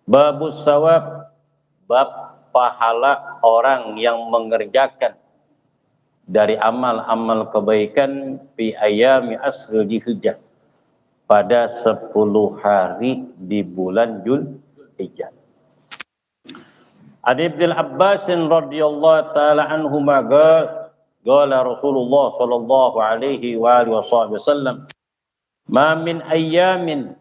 Babus sawab, bab pahala orang yang mengerjakan dari amal-amal kebaikan fi ayami asrul Dzulhijjah, pada 10 hari di bulan Dzulhijjah. An Ibnu Abbas radhiyallahu taala anhuma qala Rasulullah sallallahu alaihi wa alihi wasallam, ma min ayyamin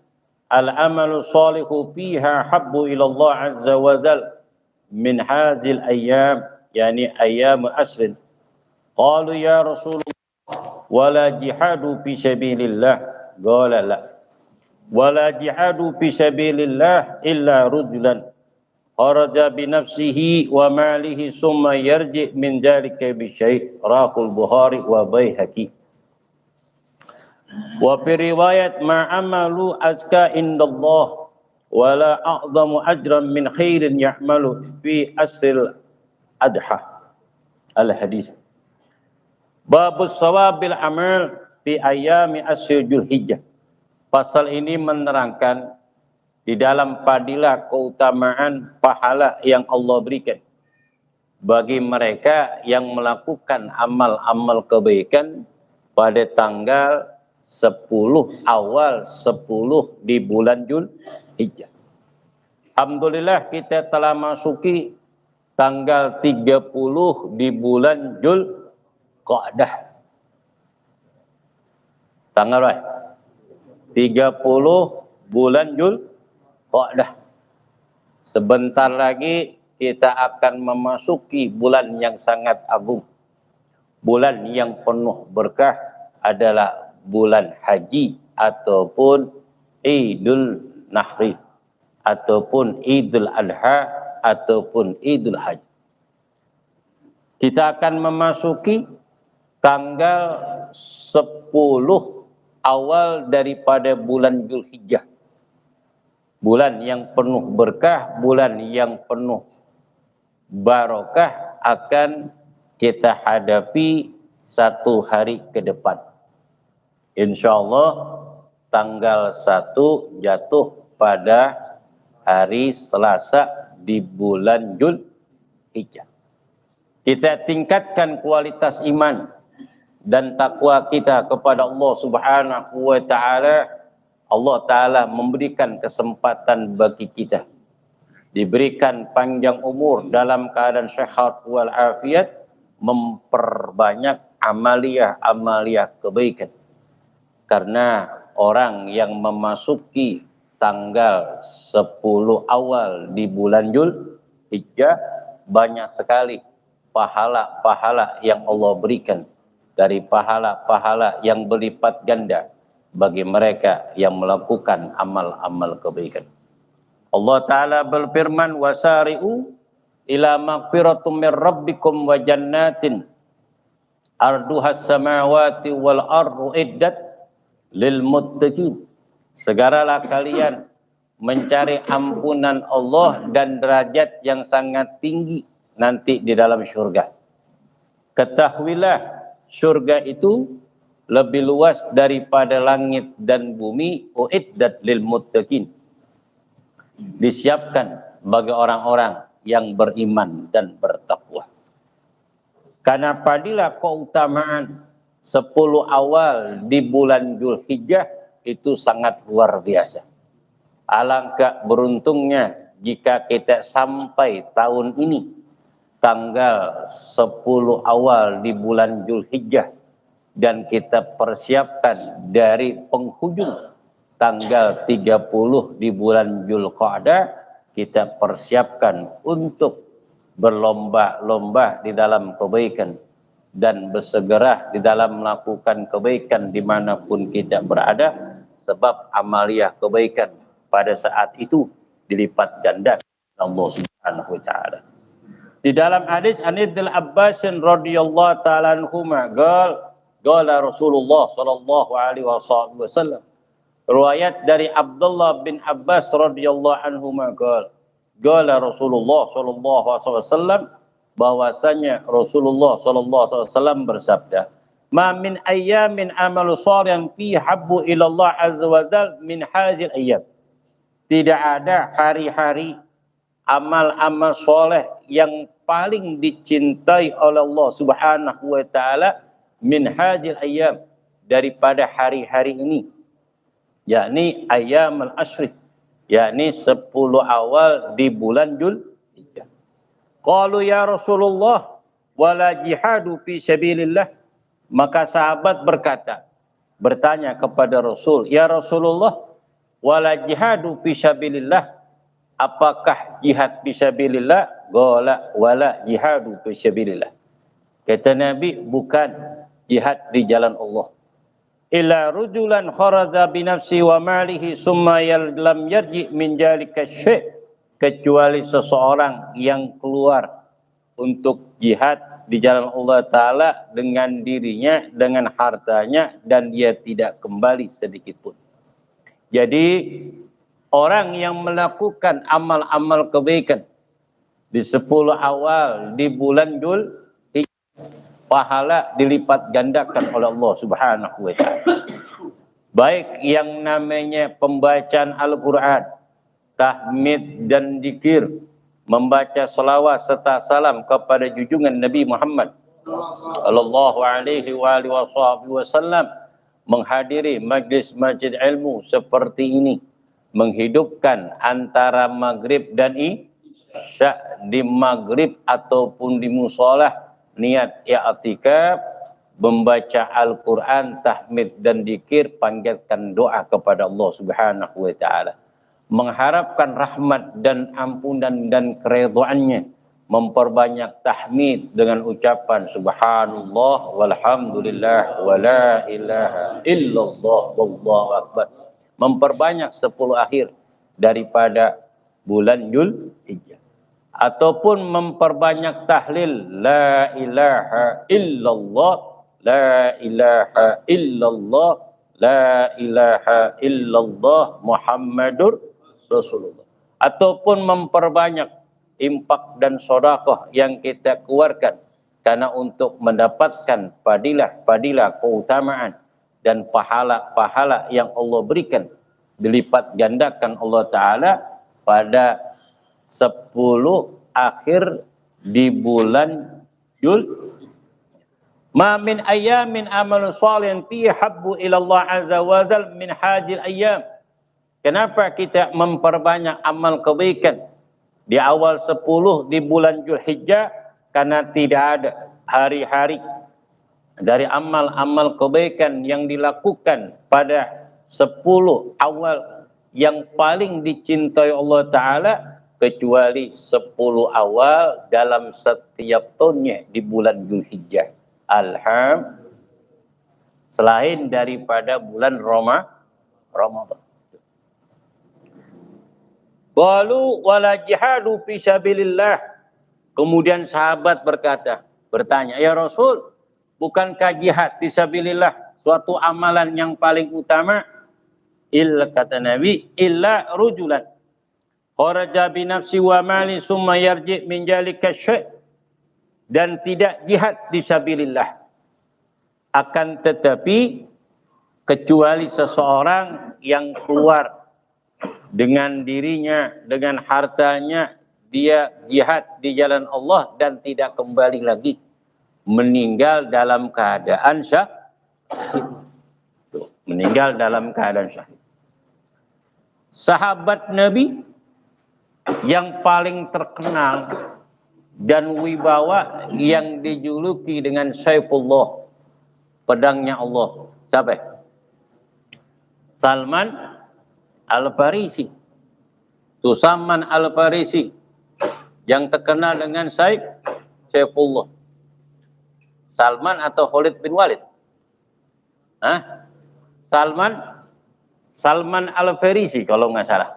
al-amalu salihu fiha habbu ila Allah azza wa jal min hadzal ayyam, yani ayyam asr. Qalu ya Rasulullah wala jihadu fi sabilillah, qala la wala jihadu fi sabilillah illa rajulan kharaja bi nafsihi wa malihi summa yarji min dzalika bi syai', rahul Bukhari wa Baihaqi. Wa fi riwayat ma amalu azka indallah wala a'zamu ajran min khairin ya'malu fi asril adha. Al hadis. Babus sawabil amal fi ayami asril Dzulhijjah. Pasal ini menerangkan di dalam fadilah keutamaan pahala yang Allah berikan bagi mereka yang melakukan amal-amal kebaikan pada tanggal 10 awal 10 di bulan Dzulhijjah. Alhamdulillah kita telah masuki tanggal 30 di bulan Dzulqa'dah. Tanggal berapa? 30 bulan Dzulqa'dah. Sebentar lagi kita akan memasuki bulan yang sangat agung. Bulan yang penuh berkah adalah bulan haji ataupun Idul Nahri ataupun Idul Adha ataupun Idul Haji. Kita akan memasuki tanggal 10 awal daripada bulan Dzulhijjah. Bulan yang penuh berkah, bulan yang penuh barokah akan kita hadapi 1 hari ke depan. InsyaAllah tanggal 1 jatuh pada hari Selasa di bulan Dzulhijjah. Kita tingkatkan kualitas iman dan takwa kita kepada Allah Subhanahu wa taala. Allah taala memberikan kesempatan bagi kita, diberikan panjang umur dalam keadaan sehat wal afiat, memperbanyak amaliyah kebaikan. Karena orang yang memasuki tanggal 10 awal di bulan Dzulhijjah, banyak sekali pahala-pahala yang Allah berikan, dari pahala-pahala yang berlipat ganda bagi mereka yang melakukan amal-amal kebaikan. Allah Ta'ala berfirman, wasari'u ila maghfiratum min rabbikum wa jannatin arduhas samawati wal ardu iddat lil muttaqin. Segeralah kalian mencari ampunan Allah dan derajat yang sangat tinggi nanti di dalam surga. Ketahuilah surga itu lebih luas daripada langit dan bumi. Uiddat lil muttaqin, disiapkan bagi orang-orang yang beriman dan bertakwa. Karena padilah keutamaan 10 awal di bulan Dzulhijjah itu sangat luar biasa. Alangkah beruntungnya jika kita sampai tahun ini tanggal 10 awal di bulan Dzulhijjah dan kita persiapkan dari penghujung tanggal 30 di bulan Dzulqa'dah, kita persiapkan untuk berlomba-lomba di dalam kebaikan dan bersegera di dalam melakukan kebaikan dimanapun kita berada, sebab amaliyah kebaikan pada saat itu dilipat ganda Allah Subhanahu wa taala. Di dalam hadis An Ibnu Abbas radhiyallahu taala anhuma qala Rasulullah sallallahu alaihi wasallam, riwayat dari Abdullah bin Abbas radhiyallahu anhuma qala Rasulullah sallallahu alaihi wasallam, bahwasanya Rasulullah sallallahu alaihi wasallam bersabda, ma min ayyamin amalu shalihan fi habbu ila Allah azza wa jalla min hadzal ayyam. Tidak ada hari-hari amal-amal soleh yang paling dicintai oleh Allah Subhanahu wa taala min hadil ayyam, daripada hari-hari ini, yakni ayyamul ashr, yakni 10 awal di bulan Dzulhijjah. Qalu ya Rasulullah wala jihadu fi sabilillah. Maka sahabat bertanya kepada Rasul, ya Rasulullah, wala jihadu fi sabilillah, apakah jihad fi sabilillah? Qala wala jihadu fi sabilillah. Kata Nabi, bukan jihad di jalan Allah. Illa rujulan kharaja bi nafsi wa malihi summa lam yarji min jalika syai', kecuali seseorang yang keluar untuk jihad di jalan Allah Ta'ala dengan dirinya, dengan hartanya, dan dia tidak kembali sedikit pun. Jadi orang yang melakukan amal-amal kebaikan di 10 awal di bulan Dzulhijjah, pahala dilipat gandakan oleh Allah Subhanahu wa taala. Baik yang namanya pembacaan Al-Qur'an, tahmid dan zikir, membaca selawat serta salam kepada junjungan Nabi Muhammad sallallahu alaihi wasallam, menghadiri majlis-majlis ilmu seperti ini, menghidupkan antara maghrib dan isya, di maghrib ataupun di musolah niat i'tikaf, membaca Al-Quran, tahmid dan dzikir, panjatkan doa kepada Allah Subhanahu wa taala, mengharapkan rahmat dan ampunan dan keridhaannya, memperbanyak tahmid dengan ucapan subhanallah walhamdulillah wala ilaha illallah wallahu akbar, memperbanyak 10 akhir daripada bulan Dzulhijjah, ataupun memperbanyak tahlil la ilaha illallah, la ilaha illallah, la ilaha illallah Muhammadur Rasulullah, ataupun memperbanyak infak dan sedekah yang kita keluarkan karena untuk mendapatkan fadilah-fadilah, keutamaan dan pahala-pahala yang Allah berikan, dilipat gandakan Allah Ta'ala pada 10 akhir di bulan Dzulhijjah. Ma min ayamin amalun shalihin fi habbu ila Allah azza wa jalla min hajil ayyam. Kenapa kita memperbanyak amal kebaikan di awal 10 di bulan Dzulhijjah? Karena tidak ada hari-hari dari amal-amal kebaikan yang dilakukan pada 10 awal yang paling dicintai Allah Ta'ala kecuali 10 awal dalam setiap tahunnya di bulan Dzulhijjah. Alhamdulillah, selain daripada bulan Ramadan. Qalu wala jihadu fi sabilillah. Kemudian sahabat bertanya, ya Rasul, bukankah jihad fi sabilillah suatu amalan yang paling utama? Kata Nabi, illa rujulan kharaja bi nafsi wa mali summa yarji min jalika syai', dan tidak jihad fisabilillah akan tetapi kecuali seseorang yang keluar dengan dirinya, dengan hartanya, dia jihad di jalan Allah dan tidak kembali lagi, meninggal dalam keadaan syahid. Meninggal dalam keadaan syahid. Sahabat Nabi yang paling terkenal dan wibawa yang dijuluki dengan Saifullah, pedangnya Allah, siapa? Salman Al-Farisi. Itu Salman Al-Farisi yang terkenal dengan Saifullah. Salman atau Khalid bin Walid? Salman Al-Farisi kalau nggak salah.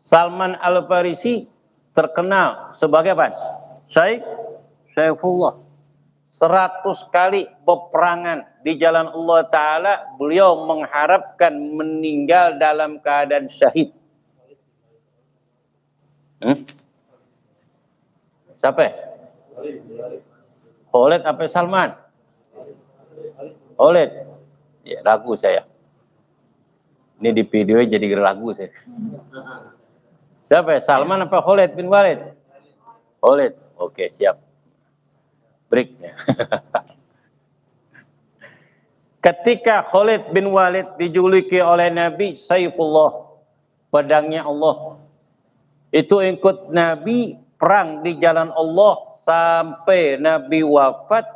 Salman Al-Farisi terkenal sebagai apa? Saifullah. 100 kali peperangan di jalan Allah Ta'ala, beliau mengharapkan meninggal dalam keadaan syahid. Siapa? Khalid apa Salman? Khalid. Ya, ragu saya. Ini di video jadi lagu saya. Siapa ya? Salman apa Khalid bin Walid? Khalid. Oke, siap. Break ya. Ketika Khalid bin Walid dijuluki oleh Nabi Saifullah, pedangnya Allah, itu ikut Nabi perang di jalan Allah sampai Nabi wafat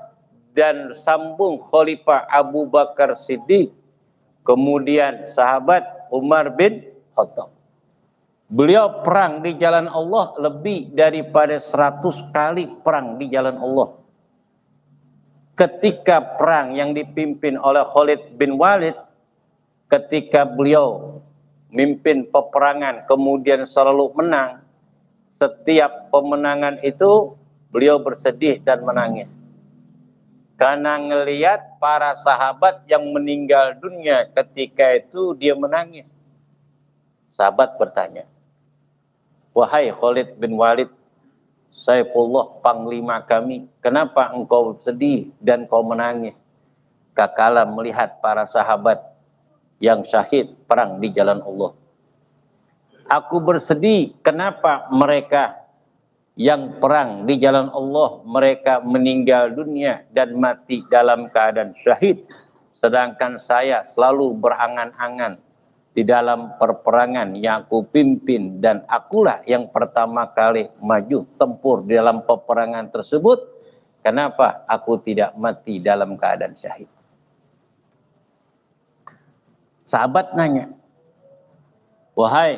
dan sambung Khalifah Abu Bakar Siddiq, kemudian sahabat Umar bin Khattab. Beliau perang di jalan Allah lebih daripada 100 kali perang di jalan Allah. Ketika perang yang dipimpin oleh Khalid bin Walid, ketika beliau mimpin peperangan kemudian selalu menang, setiap pemenangan itu beliau bersedih dan menangis. Karena ngelihat para sahabat yang meninggal dunia ketika itu dia menangis. Sahabat bertanya, "Wahai Khalid bin Walid, Saifullah panglima kami, kenapa engkau sedih dan kau menangis?" Kakala melihat para sahabat yang syahid perang di jalan Allah. Aku bersedih, kenapa mereka yang perang di jalan Allah, mereka meninggal dunia dan mati dalam keadaan syahid. Sedangkan saya selalu berangan-angan di dalam perperangan yang aku pimpin, dan akulah yang pertama kali maju tempur di dalam peperangan tersebut. Kenapa aku tidak mati dalam keadaan syahid? Sahabat nanya, "Wahai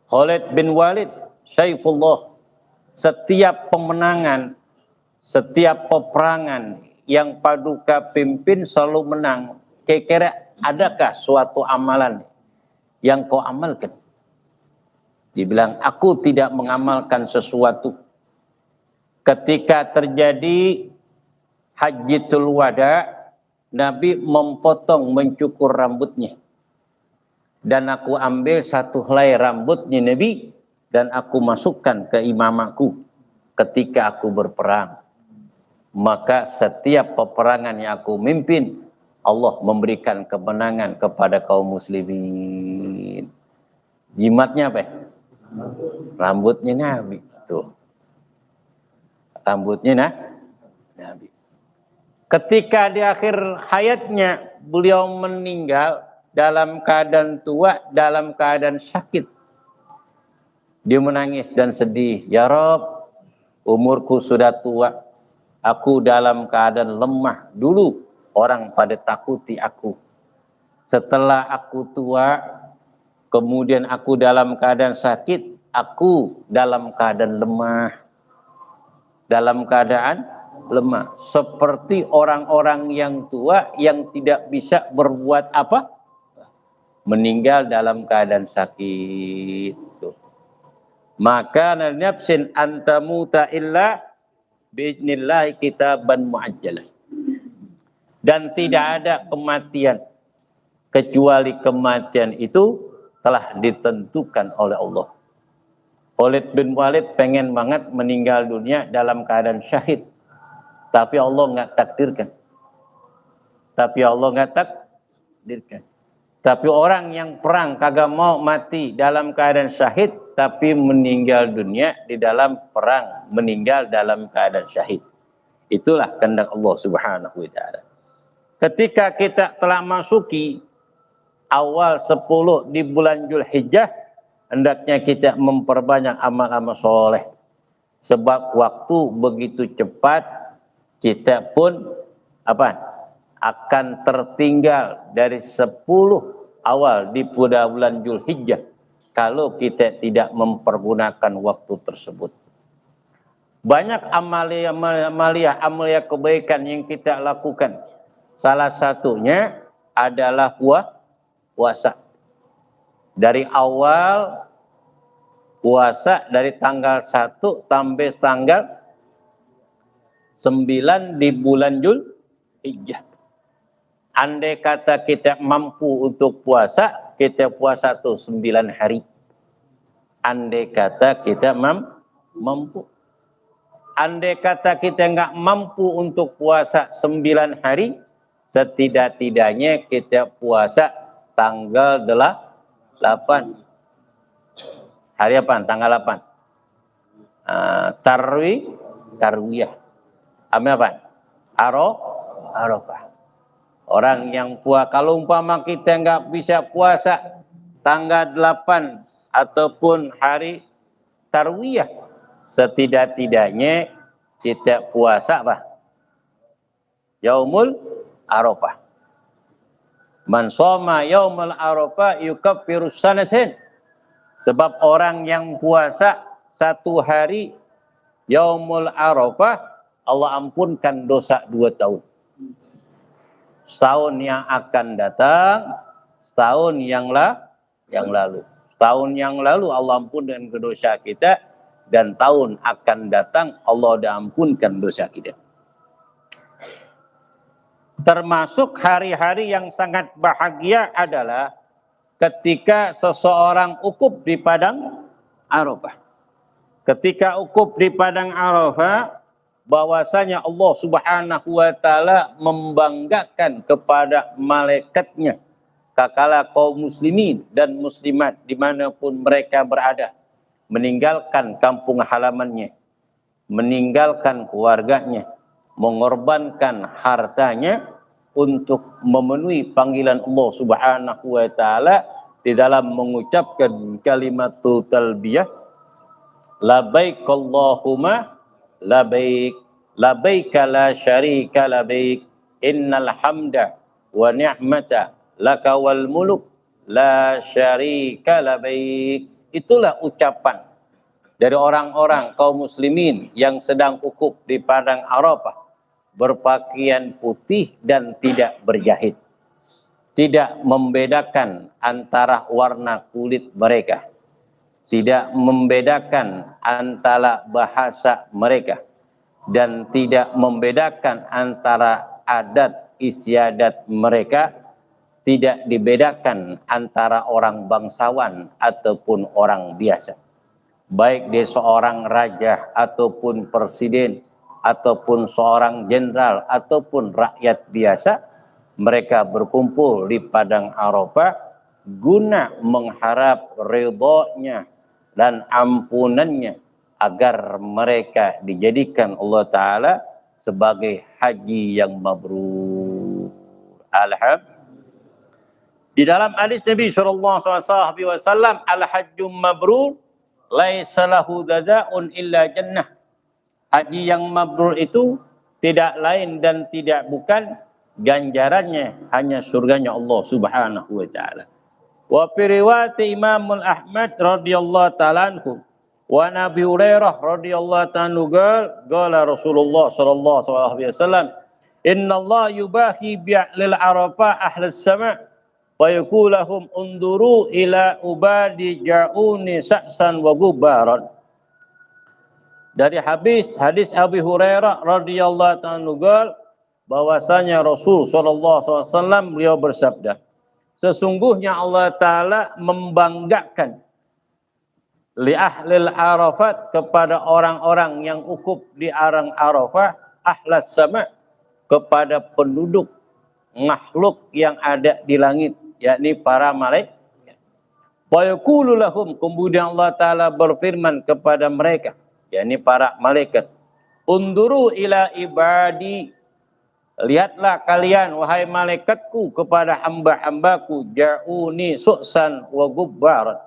Khalid bin Walid, Saifullah, setiap pemenangan, setiap peperangan yang Paduka pimpin selalu menang. Kira-kira adakah suatu amalan yang kau amalkan?" Dibilang, "Aku tidak mengamalkan sesuatu." Ketika terjadi Hajjatul Wada, Nabi memotong, mencukur rambutnya. Dan aku ambil satu helai rambutnya Nabi dan aku masukkan ke imamaku ketika aku berperang. Maka setiap peperangan yang aku mimpin, Allah memberikan kemenangan kepada kaum muslimin. Jimatnya apa? Rambutnya Nabi. Tuh. Rambutnya Nabi. Ketika di akhir hayatnya beliau meninggal dalam keadaan tua, dalam keadaan sakit. Dia menangis dan sedih. "Ya Rabb, umurku sudah tua. Aku dalam keadaan lemah. Dulu orang pada takuti aku. Setelah aku tua, kemudian aku dalam keadaan sakit, aku dalam keadaan lemah." Dalam keadaan lemah. Seperti orang-orang yang tua yang tidak bisa berbuat apa? Meninggal dalam keadaan sakit. Maka nafsin antamuta illa bi'idnillahi kitaban muajjalah. Dan tidak ada kematian kecuali kematian itu telah ditentukan oleh Allah. Khalid bin Walid pengen banget meninggal dunia dalam keadaan syahid, tapi Allah nggak takdirkan. Tapi orang yang perang kagak mau mati dalam keadaan syahid, tapi meninggal dunia di dalam perang, meninggal dalam keadaan syahid. Itulah kehendak Allah Subhanahu wa taala. Ketika kita telah masuki awal 10 di bulan Zulhijjah, hendaknya kita memperbanyak amal-amal soleh. Sebab waktu begitu cepat, kita pun akan tertinggal dari 10 awal di bulan Zulhijjah kalau kita tidak mempergunakan waktu tersebut. Banyak amalia kebaikan yang kita lakukan. Salah satunya adalah puasa. Dari awal puasa dari tanggal 1 sampai tanggal 9 di bulan Zulhijjah. Andai kata kita mampu untuk puasa, kita puasa tuh 9 hari. Andai kata kita mampu. Andai kata kita nggak mampu untuk puasa 9 hari, setidak-tidaknya kita puasa tanggal 8. Hari apa? Tanggal 8. Tarwiyah. Apa? Arafah. Orang yang puasa, kalau umpama kita nggak bisa puasa tanggal 8 ataupun hari Tarwiyah, setidak-tidaknya kita puasa apa? Yaumul Arafah. Man shoma yaumul Arafah yukaffiru sanatain. Sebab orang yang puasa satu hari Yaumul Arafah, Allah ampunkan dosa 2 tahun. Setahun yang akan datang, setahun yang lalu. Setahun yang lalu Allah ampunkan dosa kita, dan tahun akan datang Allah sudah ampunkan dosa kita. Termasuk hari-hari yang sangat bahagia adalah ketika seseorang ukuf di padang Arafah. Ketika ukuf di padang Arafah, bahwasanya Allah Subhanahu wa taala membanggakan kepada malaikatnya kakala kaum muslimin dan muslimat dimanapun mereka berada, meninggalkan kampung halamannya, meninggalkan keluarganya, mengorbankan hartanya untuk memenuhi panggilan Allah Subhanahu wa taala di dalam mengucapkan kalimatul talbiyah, labaik Allahumma labaik, labaik la syarika labaik, innal hamda wa ni'mata laka wal muluk la syarika labaik. Itulah ucapan dari orang-orang kaum muslimin yang sedang ukuf di padang Arafah, berpakaian putih dan tidak berjahit, tidak membedakan antara warna kulit mereka, tidak membedakan antara bahasa mereka, dan tidak membedakan antara adat istiadat mereka, tidak dibedakan antara orang bangsawan ataupun orang biasa. Baik dia seorang raja ataupun presiden ataupun seorang jenderal ataupun rakyat biasa, mereka berkumpul di padang Arafah guna mengharap ridhonya dan ampunannya, agar mereka dijadikan Allah Ta'ala sebagai haji yang mabrur. Alhamdulillah. Di dalam hadis Nabi SAW, al-hajjum mabrur laisa lahu jazaa'un illa jannah. Haji yang mabrur itu tidak lain dan tidak bukan ganjarannya hanya surganya Allah Subhanahu wa taala. Wa fi riwayat Imam Ahmad radhiyallahu taala anhu wa Nabi Hurairah radhiyallahu ta'ala qala Rasulullah sallallahu alaihi wasallam, inna Allah yubahi bi'lil Arafah ahlis sama' wa yaqulahum unduru ila ubadi ja'uni sa'san wa gubaran. Dari hadis Abu Hurairah radhiyallahu ta'ala bahwasanya Rasul sallallahu alaihi wasallam beliau bersabda, sesungguhnya Allah Ta'ala membanggakan li ahlil Arafat, kepada orang-orang yang ukuf di arang Arafah, ahlas sama, kepada penduduk makhluk yang ada di langit, yakni para malaikat. Wa yaqulu lahum, kemudian Allah Ta'ala berfirman kepada mereka, yakni para malaikat, unduru ila ibadi, lihatlah kalian wahai malaikatku kepada hamba-hambaku, ja'uni su'san wa gubbaran,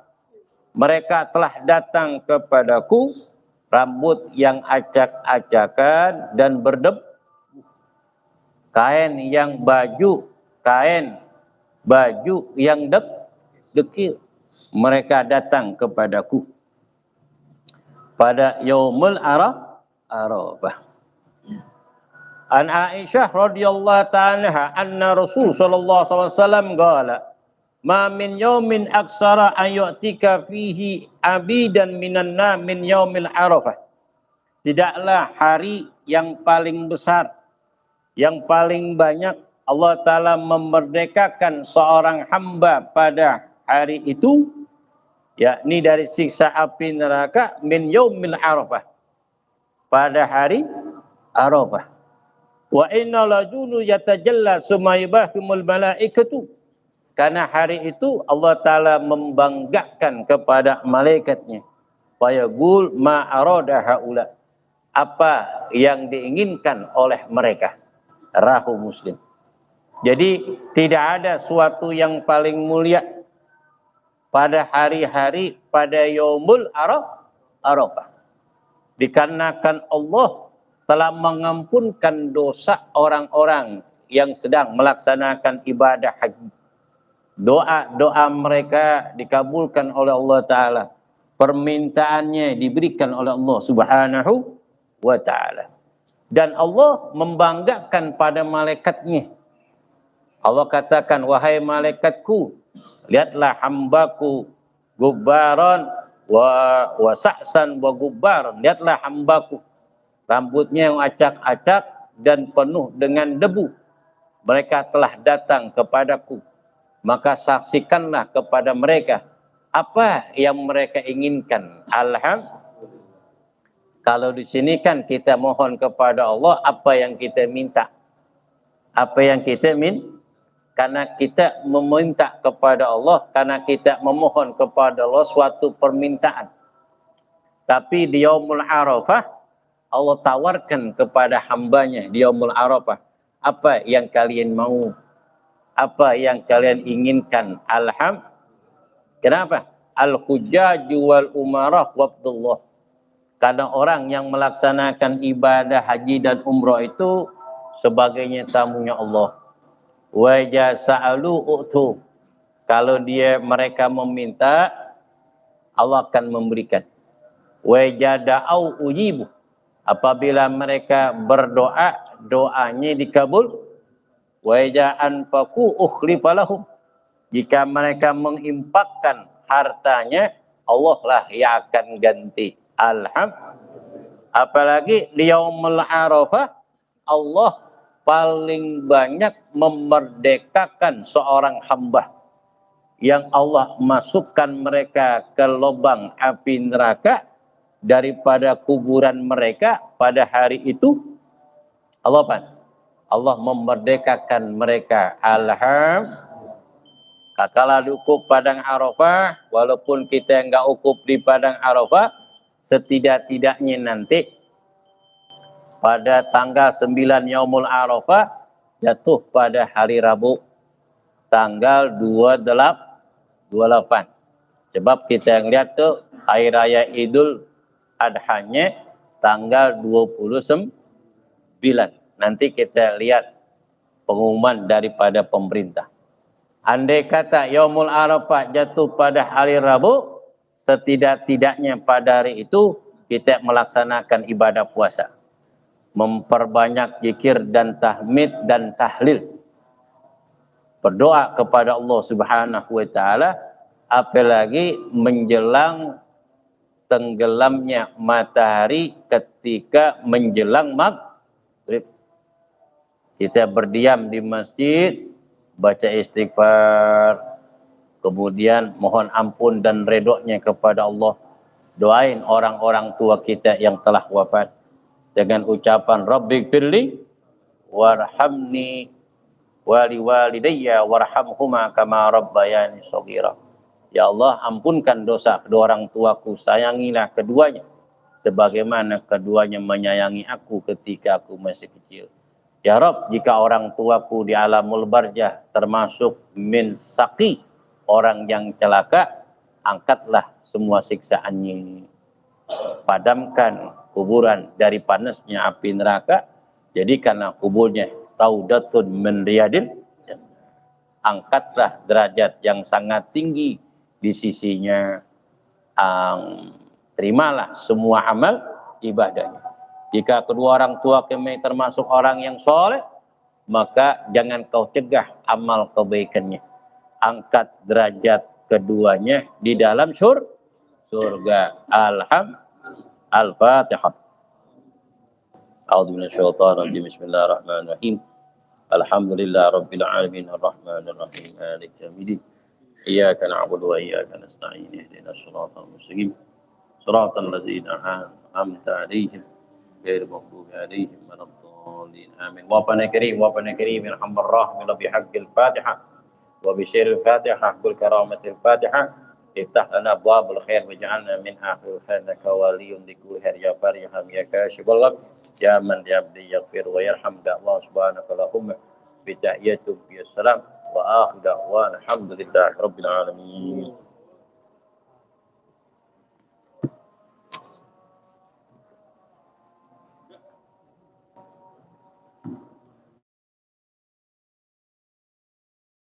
mereka telah datang kepadaku rambut yang acak-acakan dan berdebu, kain baju yang dekil, mereka datang kepadaku pada yaumul Arafah. An Aisyah radhiyallahu ta'ala anna Rasul sallallahu alaihi wasallam qala, ma min yaumin aksara an yu'tika fihi abidan minan na min yaumil Arafah. Tidaklah hari yang paling besar, yang paling banyak Allah Ta'ala memerdekakan seorang hamba pada hari itu, yakni dari siksa api neraka, min yaumil Arafah, pada hari Arafah. Wa inna lajunu yatajalla sumaybahumul malaikatu, Karena hari itu Allah Ta'ala membanggakan kepada malaikatnya. Fayaqul ma arada haula. Apa yang diinginkan oleh mereka. Rahu Muslim. Jadi tidak ada suatu yang paling mulia pada hari-hari pada Yaumul Arafah. Dikarenakan Allah telah mengampunkan dosa orang-orang yang sedang melaksanakan ibadah haji. Doa-doa mereka dikabulkan oleh Allah Ta'ala. Permintaannya diberikan oleh Allah Subhanahu wa Ta'ala. Dan Allah membanggakan pada malaikatnya. Allah katakan, wahai malaikatku, lihatlah hambaku gubbaran wa sa'san wa gubbaran. Lihatlah hambaku. Rambutnya yang acak-acak dan penuh dengan debu. Mereka telah datang kepadaku. Maka saksikanlah kepada mereka apa yang mereka inginkan. Kalau di sini kan kita mohon kepada Allah apa yang kita minta. Apa yang kita minta. Karena kita meminta kepada Allah, karena kita memohon kepada Allah suatu permintaan. Tapi di Yaumul Arafah, Allah tawarkan kepada hambanya di Yaumul Arafah. Apa yang kalian mau? Apa yang kalian inginkan? Kenapa? Al-hujjaju wal umarah wabdullah. Karena orang yang melaksanakan ibadah haji dan umrah itu sebagainya tamunya Allah. Wajah sa'alu u'tu. Kalau mereka meminta, Allah akan memberikan. Wajah da'au ujibu. Apabila mereka berdoa, doanya dikabul. Wajah anfaku ukhlifalahum. Jika mereka mengimpakkan hartanya, Allah lah yang akan ganti. Apalagi di Yaumul Arafah, Allah paling banyak memerdekakan seorang hamba yang Allah masukkan mereka ke lubang api neraka daripada kuburan mereka pada hari itu. Allah memerdekakan mereka. Kala diukuf padang Arafah, walaupun kita enggak ukuf di padang Arafah, setidak-tidaknya nanti pada tanggal 9 Yaumul Arafah jatuh pada hari Rabu tanggal 28. Sebab kita lihat tuh hari raya Idul Adhanya tanggal 29. Nanti kita lihat pengumuman daripada pemerintah. Andai kata Yaumul Arafah jatuh pada hari Rabu, setidak-tidaknya pada hari itu kita melaksanakan ibadah puasa. Memperbanyak zikir dan tahmid dan tahlil. Berdoa kepada Allah Subhanahu wa Ta'ala, apalagi menjelang tenggelamnya matahari ketika menjelang maghrib. Kita berdiam di masjid, baca istighfar, kemudian mohon ampun dan redoknya kepada Allah. Doain orang-orang tua kita yang telah wafat dengan ucapan Rabbighfirli warhamni wali walidayya warhamhuma kama rabbayani shaghira. Ya Allah, ampunkan dosa kedua orang tuaku, sayangilah keduanya sebagaimana keduanya menyayangi aku ketika aku masih kecil. Ya Rabb, jika orang tuaku di alamul barzah termasuk min saqi, orang yang celaka, angkatlah semua siksaannya. Padamkan kuburan dari panasnya api neraka, jadikanlah kuburnya taudatun min riyadil jannah. Angkatlah derajat yang sangat tinggi di sisinya. Terimalah semua amal ibadahnya. Jika kedua orang tua kami termasuk orang yang soleh, maka jangan kau cegah amal kebaikannya. Angkat derajat keduanya di dalam surga. Al-Fatihah. A'udzu minasyaitonir rajim. Bismillahirrahmanirrahim. Alhamdulillah rabbil alamin arrahmanir rahim maliki yaumiddin. Iyyaka na'budu wa iyyaka nasta'in. Ihdinas shiratal mustaqim. Shiratal ladzina an'amta 'alaihim ghairil maghdubi 'alaihim waladdallin. Amin. Wa Pana Karim, irhamar rahmil bihaqqil Fatihah. وبشير الفاتحة كل كرامة الفاتحة افتح لنا أبواب الخير واجعلنا من آخر الخير إنك ولي لكل خير يا فريحم يا كاشف الغم يا من يبدي يغفر ويرحم الله سبحانك اللهم بتحية السلام وآخر دعوانا الحمد لله رب العالمين.